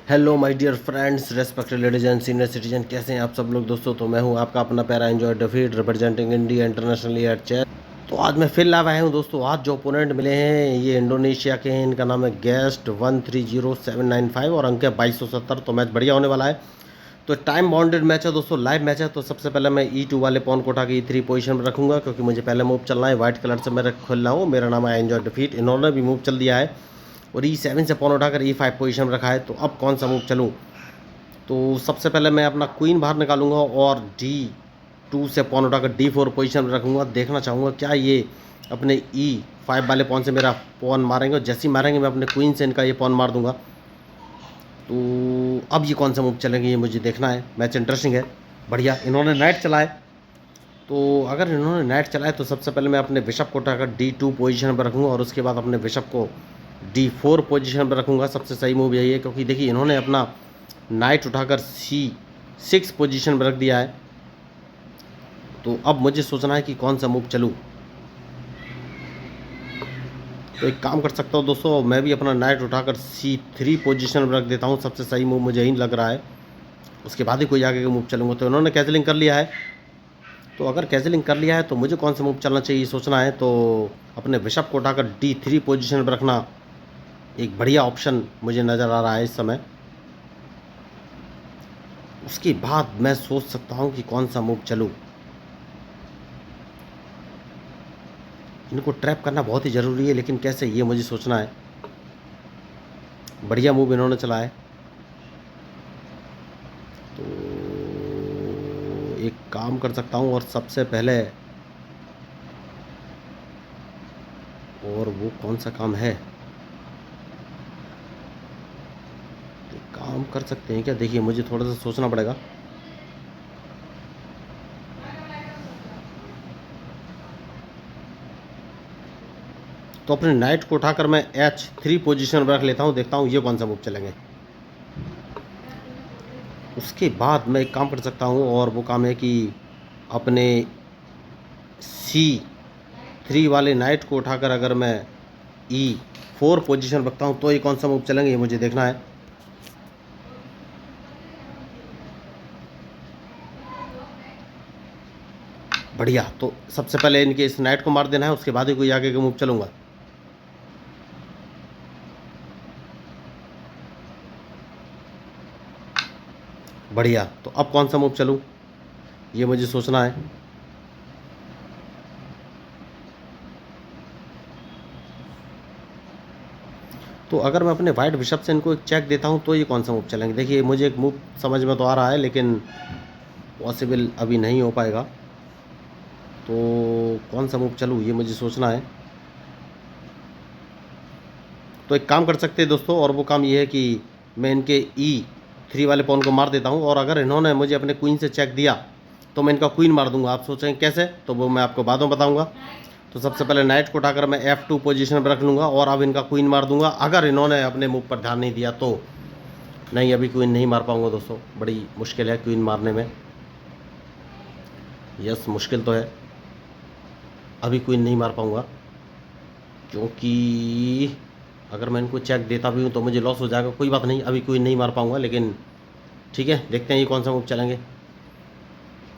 Hello my dear friends, respected ladies and senior citizen, कैसे हैं आप सब लोग दोस्तों। तो मैं हूं आपका अपना प्यारा एंजॉय डिफीट representing India internationally at chess. तो आज मैं फिर लाइव आया हूं दोस्तों। आज जो ओपोनेंट मिले हैं ये इंडोनेशिया के हैं। इनका नाम है गेस्ट 130795 और अंक है 2270। तो मैच बढ़िया होने वाला है। तो टाइम बाउंडेड मैच है दोस्तों, लाइव मैच है। तो सबसे पहले मैं E2 वाले पॉन को उठा के E3 पोजीशन में रखूंगा क्योंकि मुझे पहले मूव चलना है। व्हाइट कलर से मैं खोल रहा हूँ, मेरा नाम है एंजॉय डिफीट। इन्होंने भी मूव चल दिया है और E7 से पॉन उठाकर E5 पोजीशन में रखा है। तो अब कौन सा मूव चलूँ। तो सबसे पहले मैं अपना क्वीन बाहर निकालूंगा और D2 से पॉन उठाकर D4 पोजीशन में रखूंगा। देखना चाहूँगा क्या ये अपने E5 वाले पॉन से मेरा पॉन मारेंगे और जैसे ही मारेंगे मैं अपने क्वीन से इनका ये पॉन मार दूंगा। तो अब ये कौन सा मूव चलेंगे ये मुझे देखना है। मैच इंटरेस्टिंग है, बढ़िया। इन्होंने नाइट चलाए, तो अगर इन्होंने नाइट चलाए तो सबसे पहले मैं अपने बिशप को उठाकर D2 पोजीशन पर रखूँगा और उसके बाद अपने बिशप को D4 पोजीशन पर रखूँगा। सबसे सही मूव यही है क्योंकि देखिए इन्होंने अपना नाइट उठाकर C6 पोजीशन पर रख दिया है। तो अब मुझे सोचना है कि कौन सा मूव चलूँ। तो एक काम कर सकता हूँ दोस्तों, मैं भी अपना नाइट उठाकर C3 पोजीशन पर रख देता हूँ। सबसे सही मूव मुझे यही लग रहा है, उसके बाद ही कोई आगे का मूव चलूँगा। तो इन्होंने कैंसिलिंग कर लिया है। तो अगर कैंसिलिंग कर लिया है तो मुझे कौन सा मूव चलना चाहिए सोचना है। तो अपने बिशप को उठाकर D3 पोजीशन पर रखना एक बढ़िया ऑप्शन मुझे नज़र आ रहा है इस समय। उसके बाद मैं सोच सकता हूँ कि कौन सा मूव चलूँ। इनको ट्रैप करना बहुत ही ज़रूरी है, लेकिन कैसे ये मुझे सोचना है। बढ़िया मूव इन्होंने चला है। तो एक काम कर सकता हूँ और सबसे पहले, और वो कौन सा काम है, एक काम कर सकते हैं क्या। देखिए मुझे थोड़ा सा सोचना पड़ेगा। तो अपने नाइट को उठाकर मैं H3 पोजीशन पर रख लेता हूँ, देखता हूँ ये कौन सा मूव चलेंगे। उसके बाद मैं एक काम कर सकता हूँ और वो काम है कि अपने C3 वाले नाइट को उठाकर अगर मैं E4 पोजीशन रखता हूँ तो ये कौन सा मूव चलेंगे ये मुझे देखना है। बढ़िया। तो सबसे पहले इनके इस नाइट को मार देना है, उसके बाद ही कोई आगे का मूव चलूँगा। बढ़िया। तो अब कौन सा मूव चलूँ ये मुझे सोचना है। तो अगर मैं अपने वाइट बिशप से इनको एक चेक देता हूँ तो ये कौन सा मूव चलेंगे। देखिए मुझे एक मूव समझ में तो आ रहा है लेकिन पॉसिबल अभी नहीं हो पाएगा। तो कौन सा मूव चलूँ ये मुझे सोचना है। तो एक काम कर सकते हैं दोस्तों, और वो काम ये है कि मैं इनके E3 वाले पॉन को मार देता हूँ और अगर इन्होंने मुझे अपने क्वीन से चेक दिया तो मैं इनका क्वीन मार दूंगा। आप सोचेंगे कैसे, तो वो मैं आपको बाद में बताऊंगा। तो सबसे पहले नाइट को उठाकर मैं F2 पोजीशन पर रख लूँगा और अब इनका क्वीन मार दूंगा। अगर इन्होंने अपने मूव पर ध्यान नहीं दिया तो नहीं, अभी क्वीन नहीं मार पाऊंगा दोस्तों। बड़ी मुश्किल है क्वीन मारने में। यस, मुश्किल तो है, अभी क्वीन नहीं मार पाऊंगा क्योंकि अगर मैं इनको चेक देता भी हूँ तो मुझे लॉस हो जाएगा। कोई बात नहीं, अभी क्वीन नहीं मार पाऊंगा, लेकिन ठीक है, देखते हैं ये कौन सा मूव चलेंगे।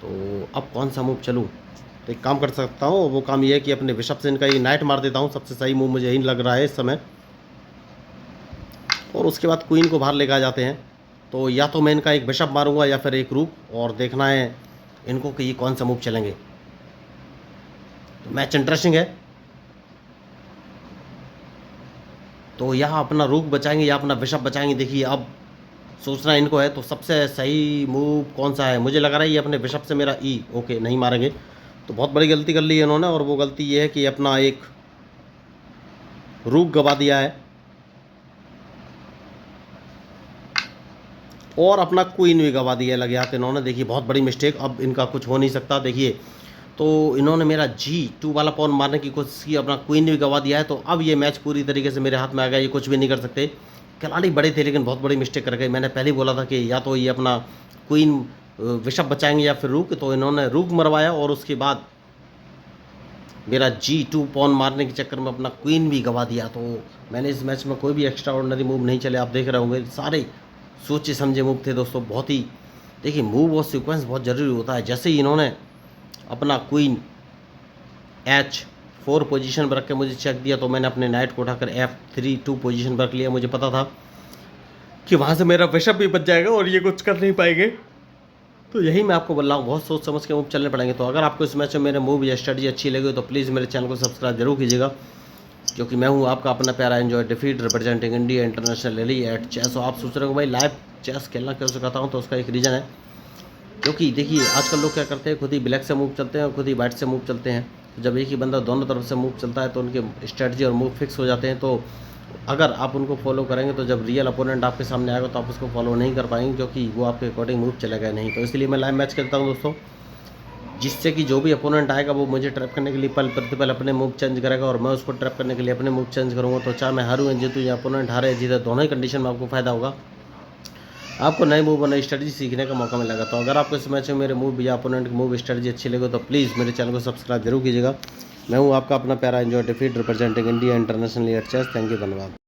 तो अब कौन सा मूव चलूँ। तो एक काम कर सकता हूँ, वो काम ये है कि अपने बिशप से इनका ये नाइट मार देता हूँ। सबसे सही मूव मुझे यही लग रहा है इस समय। और उसके बाद क्वीन को बाहर लेकर आ जाते हैं। तो या तो मैं इनका एक बिशप मारूंगा या फिर एक रूक, और देखना है इनको कि ये कौन सा मूव चलेंगे। तो मैच इंटरेस्टिंग है। तो यहाँ अपना रूक बचाएंगे या अपना बिशप बचाएंगे, देखिए अब सोचना इनको है। तो सबसे सही मूव कौन सा है, मुझे लग रहा है ये अपने बिशप से मेरा ओके नहीं मारेंगे। तो बहुत बड़ी गलती कर ली है इन्होंने, और वो गलती ये है कि अपना एक रूक गवा दिया है और अपना क्वीन भी गवा दिया लगे हाथ इन्होंने। देखिए बहुत बड़ी मिस्टेक, अब इनका कुछ हो नहीं सकता। देखिए तो इन्होंने मेरा G2 वाला पॉन मारने की कोशिश की, अपना क्वीन भी गवा दिया है। तो अब ये मैच पूरी तरीके से मेरे हाथ में आ गया, ये कुछ भी नहीं कर सकते। खिलाड़ी बड़े थे लेकिन बहुत बड़ी मिस्टेक कर गए। मैंने पहले ही बोला था कि या तो ये अपना क्वीन बिशप बचाएंगे या फिर रूक। तो इन्होंने रूक मरवाया और उसके बाद मेरा G2 पॉन मारने के चक्कर में अपना क्वीन भी गवा दिया। तो मैंने इस मैच में कोई भी एक्स्ट्रा ऑर्डिनरी मूव नहीं चले, आप देख रहे होंगे सारे सोचे समझे मूव थे दोस्तों, बहुत ही। देखिए मूव और सीक्वेंस बहुत ज़रूरी होता है। जैसे ही इन्होंने अपना क्वीन H4 पोजीशन पर रख के मुझे चेक दिया तो मैंने अपने नाइट को उठाकर F3 पोजीशन पर रख लिया। मुझे पता था कि वहाँ से मेरा बिशप भी बच जाएगा और ये कुछ कर नहीं पाएंगे। तो यही मैं आपको बोल रहा हूँ, बहुत सोच समझ के मूव चलने पड़ेंगे। तो अगर आपको इस मैच में मेरे मूव या स्ट्रेटजी अच्छी लगी तो प्लीज़ मेरे चैनल को सब्सक्राइब जरूर कीजिएगा, क्योंकि मैं हूँ आपका अपना प्यारा एंजॉय डिफीट representing India internationally at chess. और आप सोच रहे हो भाई लाइव चेस खेलना क्यों सिखाता हूँ, तो उसका एक रीज़न है, क्योंकि देखिए आजकल लोग क्या करते हैं, खुद ही ब्लैक से मूव चलते हैं और खुद ही वाइट से मूव चलते हैं। तो जब एक ही बंदा दोनों तरफ से मूव चलता है तो उनके स्ट्रेटजी और मूव फिक्स हो जाते हैं। तो अगर आप उनको फॉलो करेंगे तो जब रियल अपोनेंट आपके सामने आएगा तो आप उसको फॉलो नहीं कर पाएंगे, क्योंकि वो आपके अकॉर्डिंग मूव चलेगा नहीं। तो इसलिए मैं लाइव मैच खेलता हूँ दोस्तों, जिससे कि जो भी अपोनेंट आएगा वो मुझे ट्रैप करने के लिए पल प्रतिपल अपने मूव चेंज करेगा और मैं उसको ट्रैप करने के लिए अपने मूव चेंज करूँगा। तो चाहे मैं हारूँ या जीतूँ या अपोनेंट हारे या जीते, दोनों ही कंडीशन में आपको फ़ायदा होगा। आपको नए मूव और नई स्ट्रेटजी सीखने का मौका मिलेगा। तो अगर आपको इस मैच में मेरे मूव या अपोनेंट की मूव स्ट्रेटजी अच्छी लगे तो प्लीज़ मेरे चैनल को सब्सक्राइब जरूर कीजिएगा। मैं हूँ आपका अपना प्यारा एंजॉय डिफीट representing India international at chess. Thank you, धन्यवाद।